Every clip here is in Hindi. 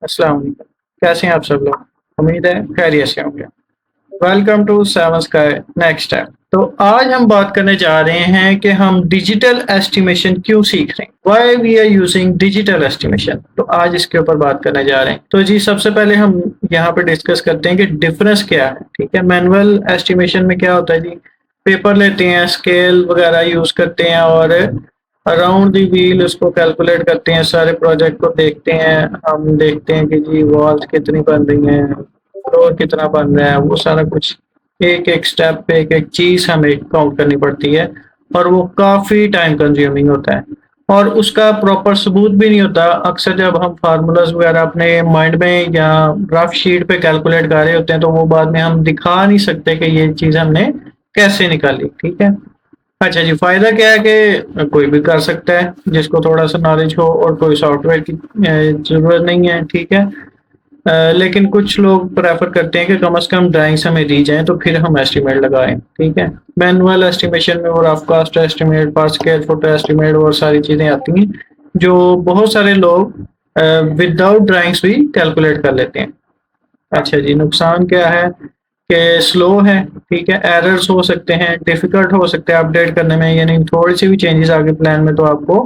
अस्सलाम वालेकुम। कैसे हैं आप सब लोग? उम्मीद है खैरियत से होंगे। Welcome to seven sky next step. तो आज हम बात करने जा रहे हैं कि हम डिजिटल एस्टिमेशन क्यों सीख रहे हैं? Why we are using digital estimation. तो आज इसके ऊपर बात करने जा रहे हैं। तो जी सबसे पहले हम यहाँ पे डिस्कस करते हैं कि डिफरेंस क्या है। ठीक है, मैनुअल एस्टिमेशन में क्या होता है जी, पेपर लेते हैं, स्केल वगैरह यूज करते हैं और अराउंड दी व्हील उसको कैलकुलेट करते हैं, सारे प्रोजेक्ट को देखते हैं। हम देखते हैं कि जी वॉल्स कितनी बन रही हैं, फ्लोर कितना बन रहा है, वो सारा कुछ एक एक स्टेप पे एक एक चीज हमें काउंट करनी पड़ती है और वो काफी टाइम कंज्यूमिंग होता है और उसका प्रॉपर सबूत भी नहीं होता। अक्सर जब हम फार्मूलाज वगैरह अपने माइंड में या रफ शीट पे कैलकुलेट कर रहे होते हैं तो वो बाद में हम दिखा नहीं सकते कि ये चीज हमने कैसे निकाली। ठीक है, अच्छा जी, फायदा क्या है कि कोई भी कर सकता है जिसको थोड़ा सा नॉलेज हो और कोई सॉफ्टवेयर की जरूरत नहीं है। ठीक है, लेकिन कुछ लोग प्रेफर करते हैं कि कम से कम ड्राइंग्स हमें दी जाएं तो फिर हम एस्टिमेट लगाएं। ठीक है, मैनुअल एस्टिमेशन में वो रफ कास्ट एस्टिमेट, पर स्क्वायर फुट एस्टिमेट और सारी चीजें आती हैं जो बहुत सारे लोग विदाउट ड्राइंग्स भी कैलकुलेट कर लेते हैं। अच्छा जी, नुकसान क्या है कि स्लो है। ठीक है, एरर्स हो सकते हैं, डिफिकल्ट हो सकते हैं अपडेट करने में, यानी थोड़ी सी भी चेंजेस आगे प्लान में तो आपको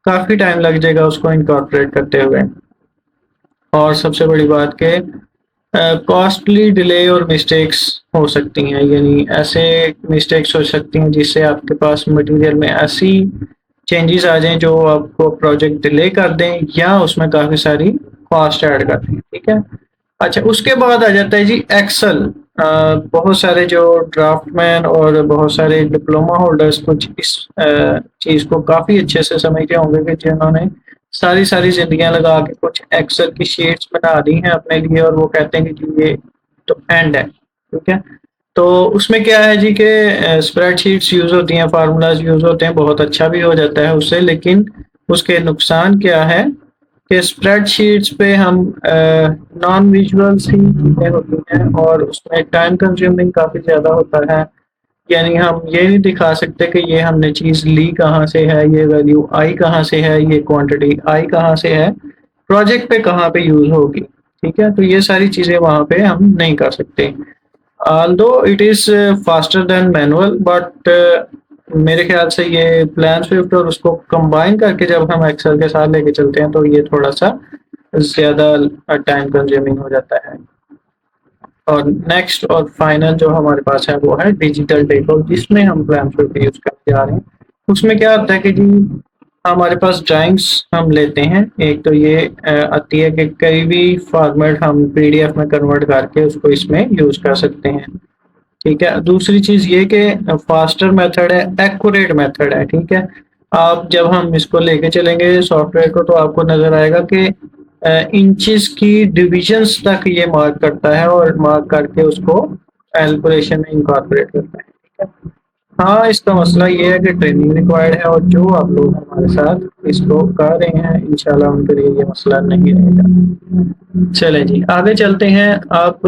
काफी टाइम लग जाएगा उसको इनकॉर्पोरेट करते हुए। और सबसे बड़ी बात के कॉस्टली डिले और मिस्टेक्स हो सकती हैं, यानी ऐसे मिस्टेक्स हो सकती हैं जिससे आपके पास मटेरियल में ऐसी चेंजेस आ जाएं जो आपको प्रोजेक्ट डिले कर दें या उसमें काफी सारी कॉस्ट ऐड कर दें। ठीक है, अच्छा उसके बाद आ जाता है जी एक्सेल। बहुत सारे जो ड्राफ्टमैन और बहुत सारे डिप्लोमा होल्डर्स कुछ इस चीज को काफी अच्छे से समझते होंगे कि जिन्होंने सारी सारी जिंदगियां लगा के कुछ एक्सेल की शीट्स बना दी हैं अपने लिए और वो कहते हैं कि जी ये तो एंड है। ठीक है, तो उसमें क्या है जी कि स्प्रेडशीट्स यूज होती हैं, फार्मूलाज यूज होते हैं, बहुत अच्छा भी हो जाता है उससे, लेकिन उसके नुकसान क्या है कि स्प्रेडशीट्स पे हम नॉन विजुअल्स ही चीजें होती हैं और उसमें टाइम कंज्यूमिंग काफी ज्यादा होता है। यानी हम ये नहीं दिखा सकते कि ये हमने चीज ली कहाँ से है, ये वैल्यू आई कहाँ से है, ये क्वांटिटी आई कहाँ से है, प्रोजेक्ट पे कहाँ पे यूज होगी। ठीक है, तो ये सारी चीजें वहां पे हम नहीं कर सकते। although it is faster than manual but मेरे ख्याल से ये प्लान स्विफ्ट और उसको कंबाइन करके जब हम एक्सेल के साथ लेके चलते हैं तो ये थोड़ा सा ज्यादा टाइम कंज्यूमिंग हो जाता है। और नेक्स्ट और फाइनल जो हमारे पास है वो है डिजिटल टेबल, जिसमें हम प्लान स्विफ्ट यूज करते जा रहे हैं। उसमें क्या होता है कि जी हमारे पास ड्राइंग्स हम लेते हैं, एक तो ये आती है कि कई भी फॉर्मेट हम पीडीएफ में कन्वर्ट करके उसको इसमें यूज कर सकते हैं। ठीक है, दूसरी चीज ये कि फास्टर मेथड है, एक्यूरेट मेथड है। ठीक है, आप जब हम इसको लेके चलेंगे सॉफ्टवेयर को तो आपको नजर आएगा कि इंचेस की डिविजन्स तक ये मार्क करता है और मार्क करके उसको कैलकुलेशन में इंकॉर्पोरेट करता है। ठीक है, हाँ इसका मसला ये है कि ट्रेनिंग रिक्वायर्ड है और जो आप लोग हमारे साथ इसको कर रहे हैं इंशाल्लाह उनके लिए ये मसला नहीं रहेगा। चलें जी आगे चलते हैं। आप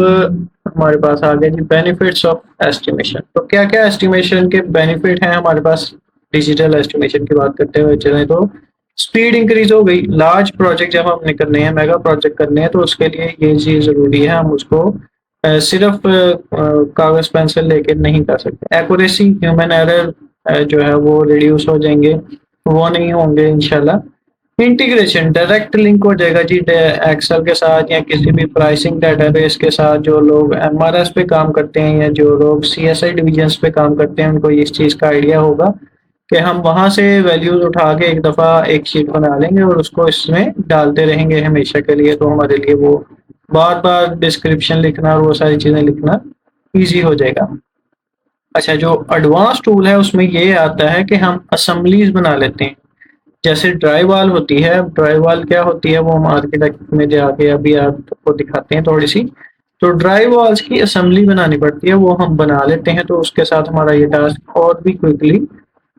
हमारे पास आ गए जी बेनिफिट्स ऑफ एस्टिमेशन। तो क्या क्या एस्टिमेशन के बेनिफिट हैं हमारे पास? डिजिटल एस्टिमेशन की बात करते हुए चलें तो स्पीड इंक्रीज हो गई। लार्ज प्रोजेक्ट जब हमने करने हैं, मेगा प्रोजेक्ट करने हैं, तो उसके लिए ये चीज जरूरी है, हम उसको सिर्फ कागज पेंसिल लेके नहीं कर सकते। एक्यूरेसी, ह्यूमन एरर जो है वो रिड्यूस हो जाएंगे, वो नहीं होंगे इंशाल्लाह। इंटीग्रेशन डायरेक्ट लिंक हो जाएगा जी एक्सेल के साथ या किसी भी प्राइसिंग डेटाबेस के साथ। जो लोग एमआरएस पे काम करते हैं या जो लोग सीएसआई डिविजन्स पे काम करते हैं उनको इस चीज का आइडिया होगा कि हम वहां से वैल्यूज उठा के एक दफा एक शीट बना लेंगे और उसको इसमें डालते रहेंगे हमेशा के लिए, तो हमारे लिए वो बार बार डिस्क्रिप्शन लिखना और वो सारी चीजें लिखना इजी हो जाएगा। अच्छा, जो एडवांस टूल है उसमें ये आता है कि हम असेंबलीज बना लेते हैं। जैसे ड्राई वॉल होती है, ड्राई वॉल क्या होती है वो हम आर्किटेक्ट में जाके अभी आपको दिखाते हैं थोड़ी सी। तो ड्राई वॉल्स की असेंबली बनानी पड़ती है, वो हम बना लेते हैं, तो उसके साथ हमारा ये टास्क और भी क्विकली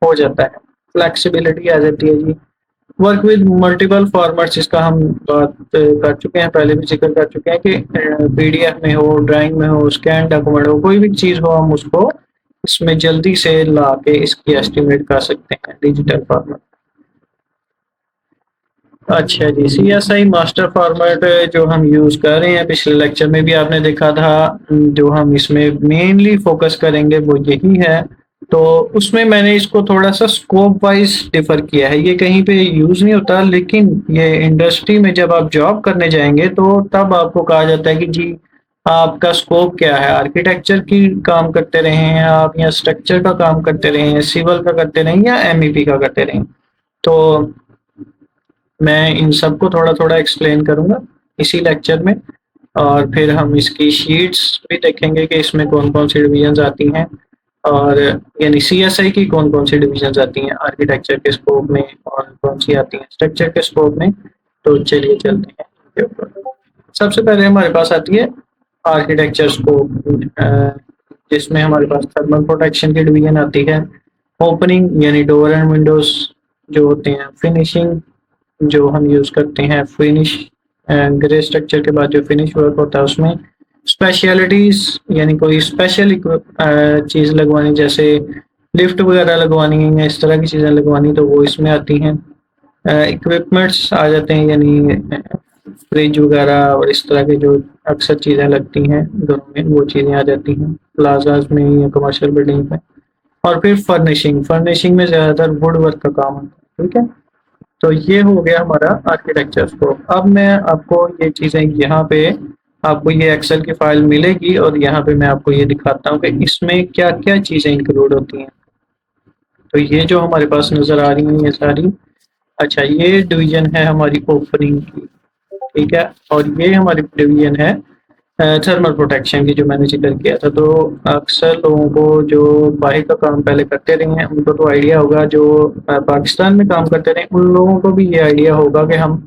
हो जाता है। फ्लेक्सिबिलिटी आ जाती है जी। वर्क विद मल्टीपल फॉर्मेट्स, इसका हम बात कर चुके हैं, पहले भी जिक्र कर चुके हैं कि पीडीएफ में हो, ड्राइंग में हो, स्कैन डॉक्यूमेंट हो, कोई भी चीज हो हम उसको इसमें जल्दी से ला के इसकी एस्टिमेट कर सकते हैं डिजिटल फॉर्मेट। अच्छा जी, CSI मास्टर फॉर्मेट जो हम यूज़ कर रहे हैं, पिछले लेक्चर में भी आपने देखा था, जो हम इसमें मेनली फोकस करेंगे वो यही है। तो उसमें मैंने इसको थोड़ा-सा स्कोप वाइज़ डिफ़र किया है। ये कहीं पे यूज़ नहीं होता, लेकिन ये इंडस्ट्री में जब आप जॉब करने जाएँगे तो तब आपको कहा जाता है कि जी, आपका स्कोप क्या है? आर्किटेक्चर की काम करते रहे हैं आप, या स्ट्रक्चर का काम करते रहे हैं, सिविल का करते रहे हैं, या MEP का करते रहे हैं। तो मैं इन सबको थोड़ा-थोड़ा एक्सप्लेन करूँगा इसी लेक्चर में, और फिर हम इसकी शीट्स भी देखेंगे कि इसमें कौन-कौन सी डिविज़न्स आती हैं, और यानी CSI की कौन-कौन सी डिविज़न्स आती हैं आर्किटेक्चर के स्कोप में, और कौन सी आती हैं स्ट्रक्चर के स्कोप में। तो चलिए चलते हैं इनके ऊपर। सबसे पहले हमारे पास आती है आर्किटेक्चर स्कोप, जिसमें हमारे पास थर्मल प्रोटेक्शन की डिवीज़न आती है, ओपनिंग यानी डोर एंड विंडोज़ जो होते हैं, फिनिशिंग जो हम यूज़ करते हैं, फिनिश ग्रे स्ट्रक्चर के बाद जो फिनिश वर्क होता है उसमें, स्पेशलिटीज़ यानी कोई स्पेशल चीज़ लगवानी, जैसे लिफ्ट वगैरह लगवानी है या इस तरह की चीज़ें लगवानी, तो वो इसमें आती हैं। इक्विपमेंट्स आ जाते हैं, यानी फ्रिज वगैरह और इस तरह की जो अक्सर चीज़ें लगती हैं घरों में, वो चीज़ें आ जाती हैं प्लाज़ाज़ में या कमर्शियल बिल्डिंग में। और फिर फर्निशिंग, फर्निशिंग में ज़्यादातर वुड वर्क का काम होता है, ठीक है? तो ये हो गया हमारा आर्किटेक्चर स्कोप। अब मैं आपको ये चीज़ें यहाँ पे, आपको ये एक्सेल की फाइल मिलेगी और यहाँ पे मैं आपको ये दिखाता हूँ कि इसमें क्या-क्या चीज़ें इंक्लूड होती हैं। तो ये जो हमारे पास नज़र आ रही हैं ये सारी, अच्छा ये डिवीज़न है हमारी ओपनिंग की, ठीक है? और ये हमारी डिवीज़न है थर्मल प्रोटेक्शन की, जो मैंने ज़िक्र किया था। तो अक्सर लोगों को जो बाहर का काम पहले करते रहे हैं उनको तो आइडिया होगा, जो पाकिस्तान में काम करते रहे उन लोगों को भी ये आइडिया होगा कि हम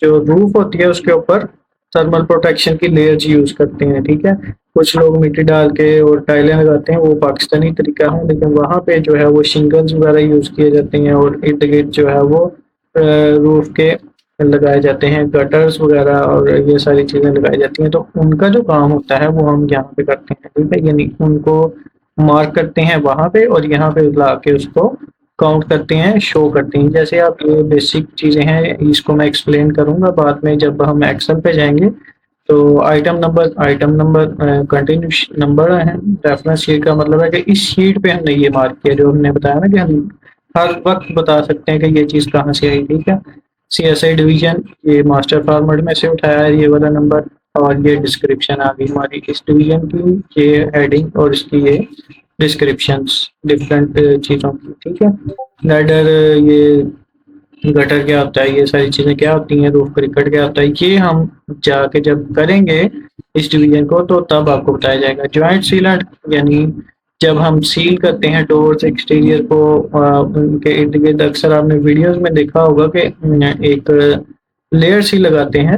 जो रूफ होती है उसके ऊपर थर्मल प्रोटेक्शन की लेयर्स यूज़ करते हैं, ठीक है? कुछ लोग मिट्टी डाल के और टाइलें लगाते हैं, वो पाकिस्तानी तरीका है, लेकिन वहाँ पे जो है वो शिंगल्स वगैरह यूज़ किए जाते हैं, और इर्द-गिर्द जो है वो रूफ के लगाए जाते हैं, गटर्स वगैरह और ये सारी चीज़ें लगाई जाती हैं। तो उनका जो काम होता है वो हम यहाँ पे करते हैं, ठीक है? यानी उनको मार्क करते हैं वहाँ पे और यहाँ पे ला के उसको काउंट करते हैं, शो करते हैं। जैसे आप, ये बेसिक चीज़ें हैं, इसको मैं एक्सप्लेन करूँगा बाद में जब हम एक्सेल पे जाएँगे। तो आइटम नंबर कंटिन्यूस नंबर है, रेफरेंस शीट का मतलब है कि इस शीट पे हमने ये मार्क किया, जो हमने बताया ना कि हम हर वक्त बता सकते हैं कि ये चीज़ कहाँ से आई, ठीक है? CSI डिवीज़न ये मास्टर फॉर्मेट में से उठाया है ये वाला नंबर, और ये डिस्क्रिप्शन आ गई हमारी इस डिवीज़न की, ये हेडिंग और इसकी ये डिस्क्रिप्शंस डिफरेंट चीज़ों की, ठीक है? लैडर, ये गटर क्या होता है, ये सारी चीज़ें क्या होती हैं, रूफ क्रिकेट क्या होता है, ये हम जाके जब करेंगे इस डिवीजन को तो तब आपको बताया जाएगा। जॉइंट सीलेंट यानी जब हम सील करते हैं डोर्स एक्सटीरियर को, उनके इर्द गिर्द अक्सर आपने वीडियोस में देखा होगा कि एक लेयर सी लगाते हैं,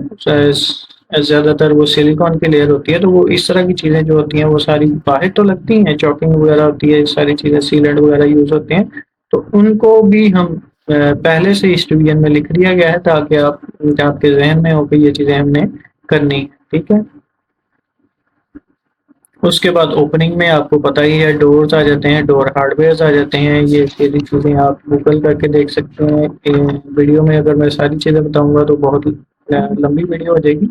ज़्यादातर वो सिलिकॉन की लेयर होती है। तो वो इस तरह की चीज़ें जो होती हैं वो सारी बाहर तो लगती हैं, चॉकिंग वगैरह होती है, सारी चीज़ें सीलेंट वगैरह यूज़ होते हैं। तो उनको भी हम पहले से इस डिवीजन में लिख दिया गया है, ताकि आपके जहन में हो कि ये चीज़ें हमने करनी है, ठीक है? उसके बाद ओपनिंग में आपको पता ही है, डोर्स आ जाते हैं, डोर हार्डवेयर्स आ जाते हैं। ये सारी चीज़ें आप गूगल करके देख सकते हैं। वीडियो में अगर मैं सारी चीज़ें बताऊंगा तो बहुत लंबी वीडियो हो जाएगी,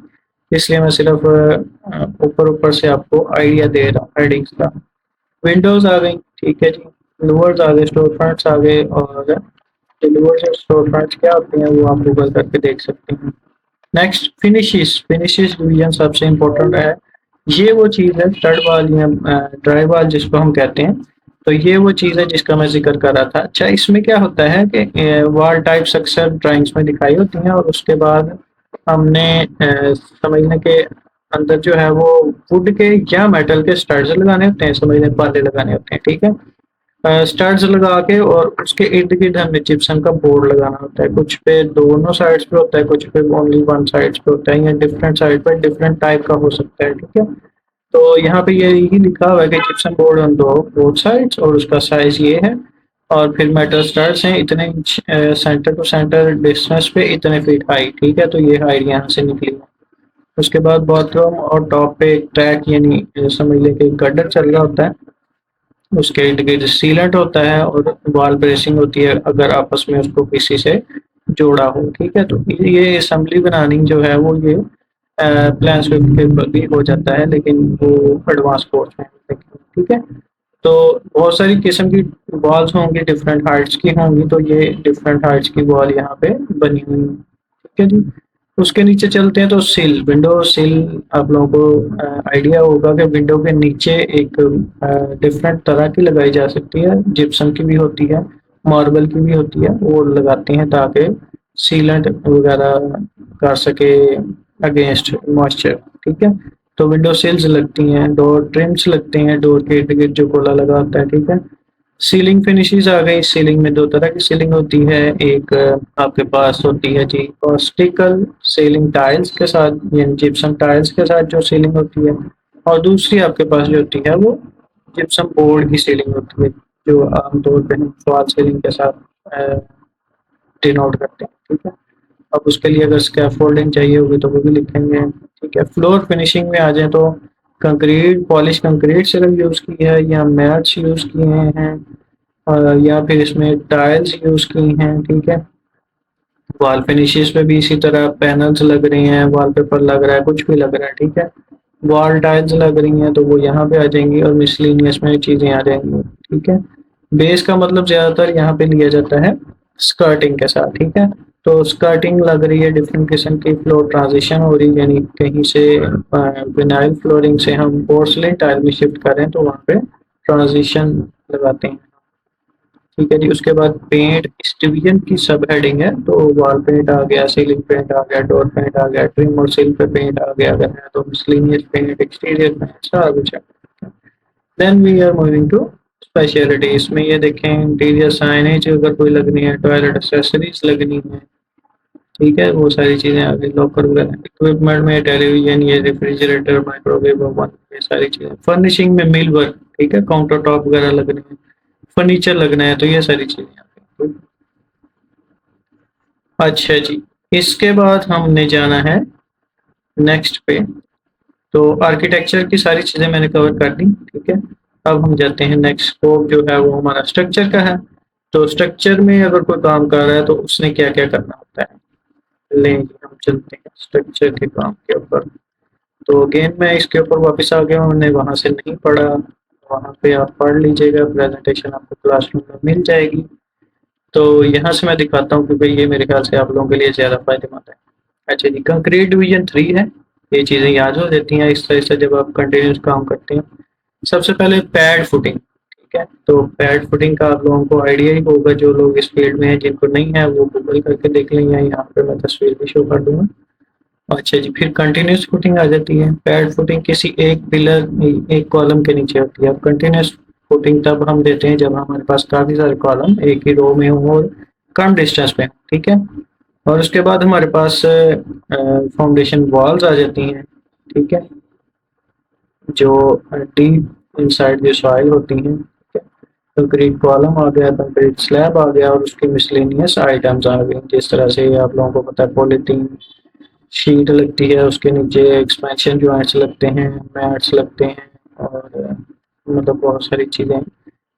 इसलिए मैं सिर्फ ऊपर ऊपर से आपको आइडिया दे रहा हूँ हेडिंग्स का। विंडोज़ आ गई, ठीक है जी। लूवर्स आ गए, स्टोर फ्रंट्स आ गए, और लूवर्स और स्टोर फ्रंट्स क्या होते हैं वो आप गूगल करके देख सकते हैं। नेक्स्ट फिनिशेस, फिनिशेस डिवीजन सबसे इम्पोर्टेंट है। ये वो चीज़ है स्टड वाल या ड्राई वाल जिसको हम कहते हैं। तो ये वो चीज़ है जिसका मैं जिक्र कर रहा था। अच्छा, इसमें क्या होता है कि वॉल टाइप्स अक्सर ड्राइंग्स में दिखाई होती हैं, और उसके बाद हमने समझने के अंदर जो है वो वुड के या मेटल के स्टड्स लगाने होते हैं, समझने पाले लगाने होते हैं, ठीक है? स्टड्स लगा के और उसके इर्द गिर्द हमें जिप्सम का बोर्ड लगाना होता है। कुछ पे दोनों साइड्स पे होता है, कुछ पे ओनली वन साइड्स पे होता है, या डिफरेंट साइड पे डिफरेंट टाइप का हो सकता है, ठीक है? तो यहाँ पे ये यही लिखा हुआ है कि जिप्सम बोर्ड ऑन दो बोथ साइड्स, और उसका साइज ये है। और फिर मेटल स्टड्स हैं इतने inch centre to centre distance पे, इतने फीट हाइट, ठीक है? तो ये हाइट यहाँ से निकली है। उसके बाद बॉटम और टॉप पे एक ट्रैक यानी समझ लें कि गर्डर चल रहा होता है, उसके इर्द गिर्द सीलेंट होता है, और वॉल ब्रेसिंग होती है अगर आपस में उसको किसी से जोड़ा हो, ठीक है। तो ये असेंबली बनानी जो है वो ये प्लान स्विफ्ट के ऊपर भी हो जाता है, लेकिन वो एडवांस कोर्स में, ठीक है। तो बहुत सारी किस्म की वॉल्स होंगी, डिफरेंट हाइट्स की होंगी, तो ये डिफरेंट हाइट्स की वॉल यहाँ पे बनी हुई है, ठीक है जी। उसके नीचे चलते हैं तो सिल, विंडो सिल, आप लोगों को आइडिया होगा कि विंडो के नीचे एक डिफरेंट तरह की लगाई जा सकती है, जिप्सम की भी होती है, मार्बल की भी होती है, वो लगाते हैं ताकि सीलेंट वगैरह कर सके अगेंस्ट मॉइस्चर, ठीक है। तो विंडो सिल्स लगती हैं, डोर ट्रिम्स लगते हैं, डोर के इर्द गिर्द जो कोला लगा होता है, ठीक है। सीलिंग फिनिशेस आ गई। सीलिंग में दो तरह की सीलिंग होती है, एक आपके पास होती है जी कॉस्टिकल सीलिंग टाइल्स के साथ, यानी जिप्सम टाइल्स के साथ जो सीलिंग होती है, और दूसरी आपके पास जो होती है वो जिप्सम बोर्ड की सीलिंग होती है, जो आमतौर पर हम फॉल सीलिंग के साथ डिनोट करते हैं, ठीक है। अब उसके लिए अगर स्कैफोल्डिंग चाहिए होगी तो वो भी लिखेंगे, ठीक है। फ्लोर फिनिशिंग में आ जाए तो कंक्रीट, पॉलिश कंक्रीट सिर्फ यूज़ की है या मैट्स यूज़ किए हैं, या फिर इसमें टाइल्स यूज़ की हैं, ठीक है। वॉल फिनिशेस पे भी इसी तरह पैनल्स लग रही हैं, वॉलपेपर लग रहा है, कुछ भी लग रहा है, ठीक है। वॉल टाइल्स लग रही हैं तो वो यहाँ पे आ जाएंगी, और मिसलिनियस में चीज़ें आ जाएंगी, ठीक है। बेस का मतलब ज़्यादातर यहाँ पे लिया जाता है स्कर्टिंग के साथ, ठीक है। तो स्कर्टिंग लग रही है, डिफरेंट किस्म की फ्लोर ट्रांजिशन हो रही है, यानी कहीं से विनाइल फ्लोरिंग से हम पोर्सलिन टाइल में शिफ्ट करें तो वहाँ पे ट्रांजिशन लगाते हैं, ठीक है जी। उसके बाद पेंट इस डिवीजन की सब हेडिंग है, तो वॉल पेंट आ गया, सीलिंग पेंट आ गया, डोर पेंट आ गया, ट्रिम और सील पे पेंट आ गया, अगर है तो मिसलेनियस पेंट, एक्सटीरियर पेंट, सारा कुछ है। Then we are moving to speciality. इसमें ये देखें इंटीरियर साइनेज अगर कोई लगनी है, टॉयलेट एक्सेसरीज लगनी है, ठीक है, वो सारी चीज़ें आ गई। लॉकर वगैरह, इक्विपमेंट में टेलीविजन, ये रेफ्रिजरेटर, माइक्रोवेव ओवन, ये सारी चीज़ें। फर्निशिंग में मिल वर्क, ठीक है, काउंटर टॉप वगैरह लगने हैं, फर्नीचर लगना है, तो ये सारी चीज़ें आ गई। अच्छा जी, इसके बाद हमने जाना है नेक्स्ट पे। तो आर्किटेक्चर की सारी चीज़ें मैंने कवर कर दी, ठीक है। अब हम जाते हैं नेक्स्ट स्कोप जो है वो हमारा स्ट्रक्चर का है। तो स्ट्रक्चर में अगर कोई काम कर रहा है तो उसने क्या क्या करना होता है, लें जी, हम चलते हैं स्ट्रक्चर के काम के ऊपर। तो अगेन मैं इसके ऊपर वापस आ गया हूँ, मैंने वहाँ से नहीं पढ़ा, वहाँ पे आप पढ़ लीजिएगा, प्रेजेंटेशन आपको क्लासरूम में मिल जाएगी। तो यहाँ से मैं दिखाता हूँ कि भाई ये मेरे ख्याल से आप लोगों के लिए ज़्यादा फायदेमंद है। अच्छा जी, कंक्रीट डिवीजन 3 है, ये चीज़ें याद हो जाती हैं इस तरह से जब आप कंटिन्यूस काम करते हैं। सबसे पहले पैड फुटिंग, ठीक है। तो पैड फुटिंग का आप लोगों को आइडिया ही होगा, जो लोग इस फील्ड में हैं, जिनको नहीं है वो गूगल करके देख लें, या यहाँ पे मैं तस्वीर भी शो कर दूंगा। अच्छा जी, फिर कंटिन्यूस फुटिंग आ जाती है। पैड फुटिंग किसी एक पिलर, एक कॉलम के नीचे होती है। अब कंटिन्यूस फुटिंग तब हम देते हैं जब हमारे पास काफ़ी सारे कॉलम एक ही रो में हो और कम डिस्टेंस पे, ठीक है। और उसके बाद हमारे पास फाउंडेशन वॉल्स आ जाती हैं, ठीक है, जो डीप इनसाइड द सॉइल होती हैं, ठीक है। कंक्रीट कॉलम आ गया, कंक्रीट स्लैब आ गया, और उसके मिसलेनियस आइटम्स आ गए, जिस तरह से आप लोगों को पता है पॉलीथीन शीट लगती है, उसके नीचे एक्सपेंशन जॉइंट्स लगते हैं, मैट्स लगते हैं, और मतलब बहुत सारी चीज़ें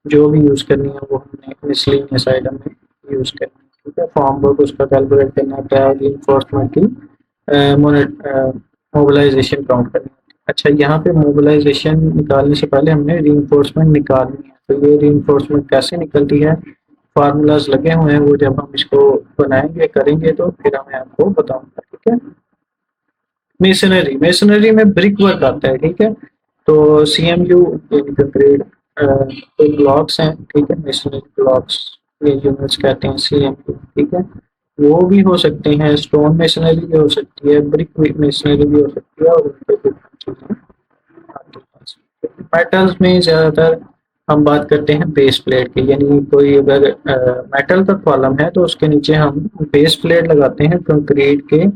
जो भी यूज़ करनी है वो हमने मिसलेनियस आइटम में यूज़ करनी है, ठीक है। फॉर्म वर्क उसका कैलकुलेट करना होता है, और इन्फोर्समेंट की मोबिलाइजेशन काउंट करनी है। अच्छा, यहाँ पे मोबिलाइजेशन निकालने से पहले हमने रीइंफोर्समेंट निकालनी है। तो ये रीइंफोर्समेंट कैसे निकलती है, फार्मूलाज लगे हुए हैं, वो जब हम इसको बनाएंगे करेंगे तो फिर मैं आपको बताऊंगा, ठीक है। मेसनरी, मेसनरी में ब्रिक वर्क आता है, ठीक है। तो CMU कंक्रीट ब्लॉक्स हैं, ठीक है, मेसनरी ब्लॉक्स, ये यूनिट्स कहते हैं CMU, ठीक है। वो भी हो सकते हैं, स्टोन मेसनरी भी हो सकती है, ब्रिक मेसनरी भी हो सकती है, और उनपे डिफरेंट चीज़ें आती हैं। मेटल्स में ज़्यादातर हम बात करते हैं बेस प्लेट की, यानी कोई अगर मेटल का कॉलम है तो उसके नीचे हम बेस प्लेट लगाते हैं कंक्रीट के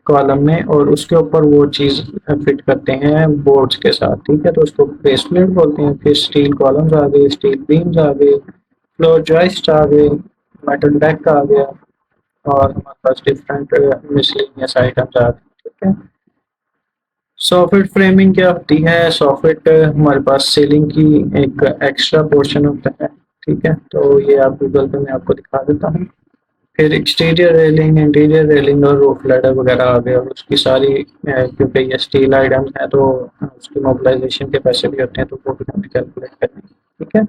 कॉलम में, और उसके ऊपर वो चीज़ फिट करते हैं बोर्ड्स के साथ, ठीक है। तो उसको बेस प्लेट बोलते हैं। फिर स्टील कॉलम्स आ गए, स्टील बीम्स आ गए, फ्लोर जॉइस्ट आ गए, मेटल डेक आ गया, और हमारे पास डिफरेंट मिसलेनियस आइटम्स आ गए, ठीक है। सॉफिट फ्रेमिंग क्या होती है, सॉफिट हमारे पास सीलिंग की एक एक्स्ट्रा पोर्शन होता है, ठीक है। तो ये आप गूगल पे मैं आपको दिखा देता हूँ। फिर एक्सटीरियर रेलिंग, इंटीरियर रेलिंग और रूफ लैडर वगैरह आ गए, और उसकी सारी क्योंकि ये स्टील आइटम्स हैं तो उसकी मोबिलाइजेशन के पैसे भी होते हैं, तो वो भी हमें कैलकुलेट करनी है। ठीक है।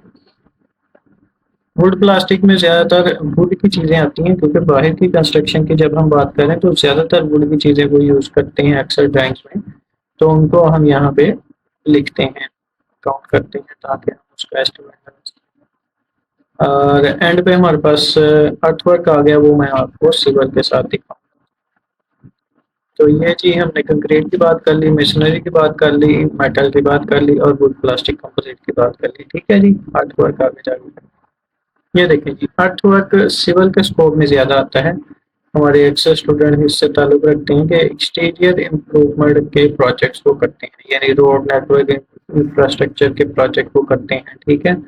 वुड प्लास्टिक में ज़्यादातर वुड की चीज़ें आती हैं, क्योंकि बाहर की कंस्ट्रक्शन की जब हम बात करें तो ज़्यादातर वुड की चीज़ें वो यूज़ करते हैं अक्सर ड्राइंग्स में, तो उनको हम यहाँ पे लिखते हैं, काउंट करते हैं, ताकि हम उसका एस्टिमेट लगा सकें। और एंड पे हमारे पास अर्थवर्क आ गया, वो मैं आपको सिविल के साथ दिखाऊँ। तो ये जी हमने कंक्रीट की बात कर ली, मशीनरी की बात कर ली, मेटल की बात कर ली और वुड प्लास्टिक कंपोजिट की बात कर ली। ठीक है जी, अर्थवर्क आगे जाके ये देखें जी, अर्थवर्क सिविल के स्कोप में ज़्यादा आता है। हमारे अक्सर स्टूडेंट इससे ताल्लुक़ रखते हैं कि एक्सटीरियर इम्प्रूवमेंट के प्रोजेक्ट्स वो करते हैं, यानी रोड नेटवर्क इंफ्रास्ट्रक्चर के प्रोजेक्ट वो करते हैं। ठीक है।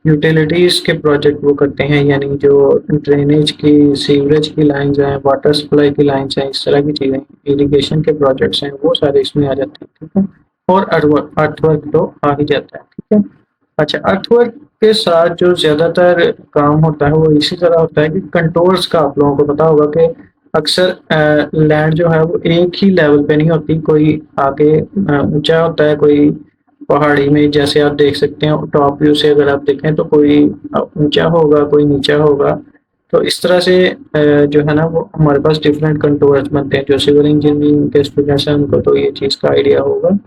यूटिलिटीज़ के प्रोजेक्ट वो करते हैं, यानी जो ड्रेनेज की, सीवरेज की लाइन्स हैं, वाटर सप्लाई की लाइन्स हैं, इस तरह की चीज़ें, इरिगेशन के प्रोजेक्ट्स हैं, वो सारे इसमें आ जाते हैं। ठीक है। और अर्थवर्क तो आ ही जाता है। ठीक है। अच्छा, अर्थवर्क के साथ जो ज़्यादातर काम होता है वो इसी तरह होता है कि कंटोर्स का आप लोगों को पता होगा कि अक्सर लैंड जो है वो एक ही लेवल पे नहीं होती, कोई आगे ऊंचा होता है, कोई पहाड़ी में जैसे आप देख सकते हैं टॉप व्यू से अगर आप देखें तो कोई ऊंचा होगा, कोई नीचा होगा। तो इस तरह से जो है ना वो हमारे पास डिफरेंट कंटोर्स बनते हैं। जो सिविल इंजीनियरिंग के स्टूडेंट्स हैं उनको तो ये चीज़ का आइडिया होगा।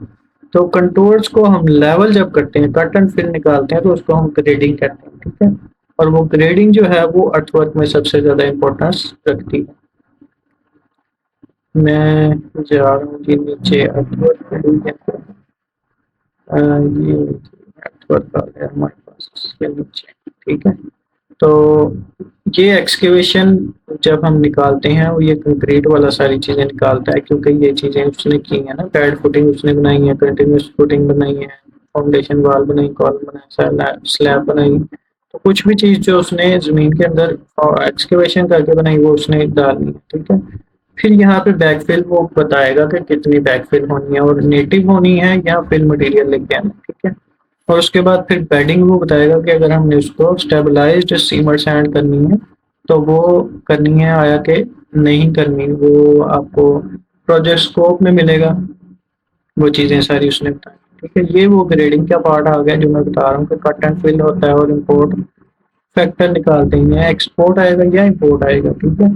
तो कंटूर्स को हम लेवल जब करते हैं, कट एंड फिल निकालते हैं, तो उसको हम ग्रेडिंग कहते हैं। ठीक है। और वो ग्रेडिंग जो है वो अर्थवर्क में सबसे ज़्यादा इम्पोर्टेंस रखती है। मैं जा रहा हूँ जी नीचे अर्थवर्क के लिए। ये अर्थवर्क आ गया हमारे पास इसके नीचे। ठीक है। तो ये एक्सकेवेशन जब हम निकालते हैं वो ये कंक्रीट वाला सारी चीज़ें निकालता है, क्योंकि ये चीज़ें उसने की है ना, पैड फुटिंग उसने बनाई है, कंटिन्यूस फुटिंग बनाई है, फाउंडेशन वाल बनाई, कॉलम बनाया, स्लैब बनाई। तो कुछ भी चीज़ जो उसने ज़मीन के अंदर एक्सकेवेशन करके बनाई वो उसने डालनी है। ठीक है। फिर यहाँ पे बैकफिल वो बताएगा कि कितनी बैकफिल होनी है, और नेटिव होनी है या फिल मटेरियल लेके आना। ठीक है। और उसके बाद फिर बेडिंग वो बताएगा कि अगर हमने उसको स्टेबलाइज्ड सीमर सैंड करनी है तो वो करनी है आया कि नहीं करनी, वो आपको प्रोजेक्ट स्कोप में मिलेगा, वो चीज़ें सारी उसने बताई। ठीक है। ये वो ग्रेडिंग का पार्ट आ गया जो मैं बता रहा हूँ कि कट एंड फिल होता है और इम्पोर्ट फैक्टर निकालते हैं, एक्सपोर्ट आएगा या इम्पोर्ट आएगा। ठीक है।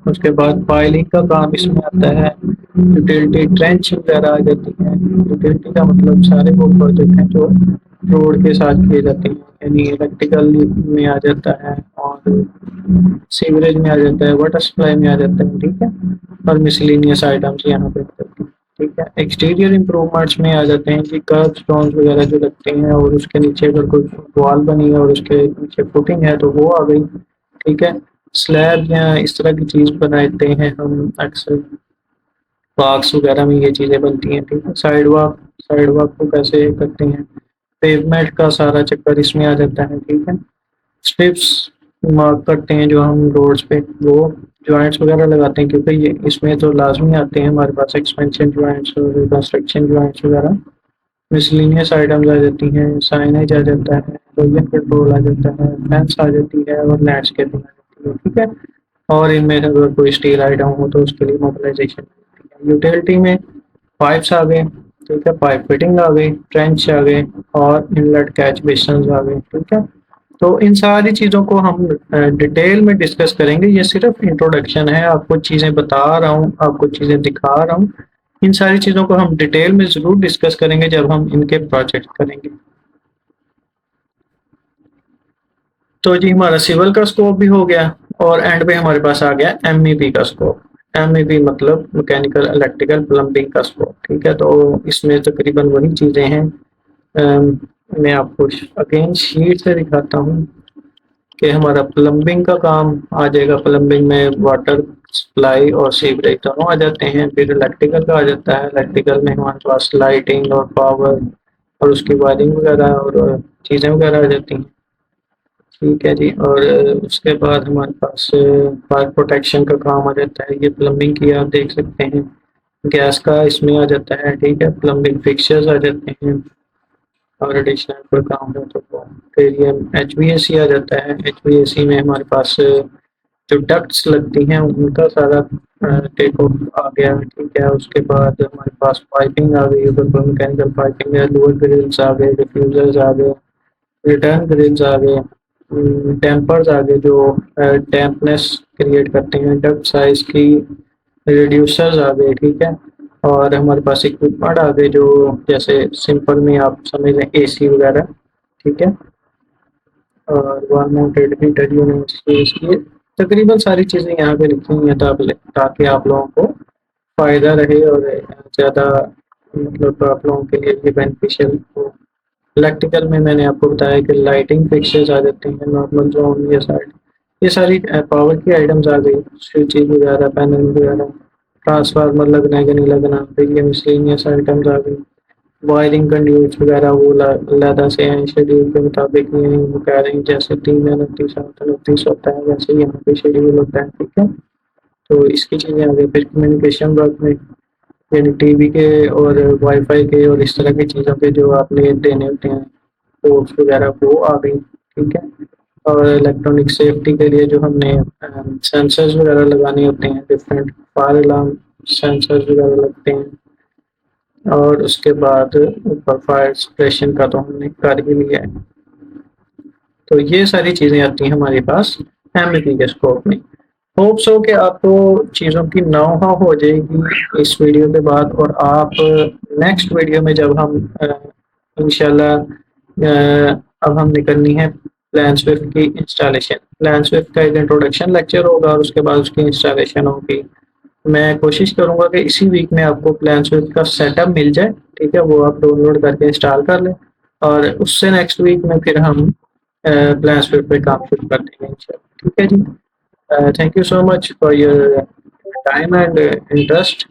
उसके बाद फाइलिंग का काम इसमें आता है, यूटिलिटी ट्रेंच वगैरह आ जाती है। यूटिलिटी का मतलब सारे वो प्रोजेक्ट हैं जो रोड के साथ किए जाते हैं, यानी इलेक्ट्रिकल में आ जाता है और सीवरेज में आ जाता है, वाटर सप्लाई में आ जाता है। ठीक है। और मिसलेनियस आइटम्स यहाँ पे होते हैं। ठीक है। एक्सटीरियर इम्प्रूवमेंट्स में आ जाते हैं कि कर्व स्टोन्स वगैरह जो लगते हैं, और उसके नीचे अगर कोई वॉल बनी है और उसके नीचे फुटिंग है तो वो आ गई। ठीक है। स्लैब या इस तरह की चीज़ बनाते हैं हम अक्सर, पार्क्स वगैरह में ये चीज़ें बनती हैं। ठीक है। साइड वॉक को कैसे करते हैं, पेवमेंट का सारा चक्कर इसमें आ जाता है। ठीक है। स्ट्रिप्स मार्क करते हैं जो हम रोड्स पे, वो जॉइंट्स वगैरह लगाते हैं, क्योंकि ये इसमें तो लाजमी आते हैं हमारे पास एक्सपेंशन जॉइंट्स और कंस्ट्रक्शन जॉइंट्स वगैरह। मिसलेनियस आइटम्स आ जाती हैं, साइनेज आ जाता है, रोजन कंट्रोल आ जाता है, फेंस आ जाती है और लैंडस्केपिंग आ जाती है। ठीक है। और इनमें अगर कोई स्टील आइटम हो तो उसके लिए मोबिलाइजेशन होती है। यूटिलिटी में पाइप्स आ गए। ठीक है। पाइप फिटिंग आ गई, ट्रेंच आ गए और इनलेट कैच बेसिन आ गए। ठीक है। तो इन सारी चीज़ों को हम डिटेल में डिस्कस करेंगे। ये सिर्फ इंट्रोडक्शन है, आपको चीज़ें बता रहा हूँ, आपको चीज़ें दिखा रहा हूँ। इन सारी चीज़ों को हम डिटेल में ज़रूर डिस्कस करेंगे जब हम इनके प्रोजेक्ट करेंगे। तो जी हमारा सिविल का स्कोप भी हो गया, और एंड पे हमारे पास आ गया एमईपी का स्कोप। एमईपी मतलब मैकेनिकल इलेक्ट्रिकल प्लम्बिंग का स्कोप। ठीक है। तो इसमें तकरीबन वही चीज़ें हैं। मैं आपको अगेन शीट से दिखाता हूँ कि हमारा प्लम्बिंग का काम आ जाएगा। प्लम्बिंग में वाटर सप्लाई और सीवरेज दोनों आ जाते हैं। फिर इलेक्ट्रिकल का आ जाता है, इलेक्ट्रिकल में हमारे पास लाइटिंग और पावर और उसकी वायरिंग वगैरह और चीज़ें वगैरह आ जाती हैं। ठीक है जी। और उसके बाद हमारे पास फायर प्रोटेक्शन का काम आ जाता है, ये प्लम्बिंग की आप देख सकते हैं। गैस का इसमें आ जाता है। ठीक है। प्लम्बिंग फिक्सचर्स आ जाते हैं, और एडिशनल कोई काम हो तो वो। फिर ये एचवीएसी आ जाता है। एचवीएसी में हमारे पास जो डक्ट्स लगती हैं उनका सारा टेक ऑफ आ गया, ठीक है। उसके बाद हमारे पास पाइपिंग आ गई, ऊपर मैकेनिकल पाइपिंग है, लोअर ग्रिल्स आ गए, डिफ्यूजर्स आ गए, रिटर्न ग्रिल्स आ गए, डैम्पर्स आ गए जो डैम्पनेस क्रिएट करते हैं, डक्ट साइज की रिड्यूसर्स आ गए, ठीक है। और हमारे पास इक्विपमेंट आ गए जो जैसे सिंपल में आप समझ लें एसी वगैरह, ठीक है। और वॉल माउंटेड हीटर यूनिट्स, ये तकरीबन सारी चीज़ें यहाँ पे लिखी हुई हैं ताकि आप लोगों को फ़ायदा रहे और ज़्यादा मतलब आप लोगों के लिए ये बेनिफिशियल हो। इलेक्ट्रिकल में मैंने आपको बताया कि लाइटिंग फिक्सचर्स आ जाती हैं, नॉर्मल जोन, ये सारी पावर की आइटम्स आ गई, स्विचेस वगैरह, पैनल वगैरह, ट्रांसफार्मर लगना है कि नहीं लगना, फिर ये मिसलेनियस आइटम्स आ गई, वायरिंग कंड्यूट्स वगैरह वो अलहदा से हैं शेड्यूल के मुताबिक, ये वो कह रहे हैं जैसे 3 29 होता है वैसे ही यहाँ पे शेड्यूल होता है, ठीक है। तो इसकी चीज़ें आ गई। फिर कम्युनिकेशन वर्क में यानी टीवी के और वाईफाई के और इस तरह की चीज़ों के जो आपने देने होते हैं पोर्ट्स वगैरह वो आ गई, ठीक है। और इलेक्ट्रॉनिक सेफ्टी के लिए जो हमने सेंसर्स वगैरह लगाने होते हैं, डिफरेंट फायर अलार्म सेंसर्स वगैरह लगते हैं। और उसके बाद ऊपर फायर सप्रेशन का तो हमने कर ही लिया है। तो ये सारी चीज़ें आती हैं हमारे पास एमईपी के स्कोप में। होप सो कि आपको चीज़ों की नौ-हाव हो जाएगी इस वीडियो के बाद, और आप नेक्स्ट वीडियो में जब हम इंशाल्लाह अब हम निकलनी है प्लान स्विफ्ट की इंस्टॉलेशन। प्लान स्विफ्ट का एक इंट्रोडक्शन लेक्चर होगा और उसके बाद उसकी इंस्टॉलेशन होगी। मैं कोशिश करूँगा कि इसी वीक में आपको प्लान स्विफ्ट का सेटअप मिल जाए, ठीक है। वो आप डाउनलोड करके इंस्टॉल कर लें और उससे नेक्स्ट वीक में फिर हम प्लान स्विफ्ट पे काम शुरू कर देंगे इंशाल्लाह, ठीक है जी। Thank you so much for your time and interest.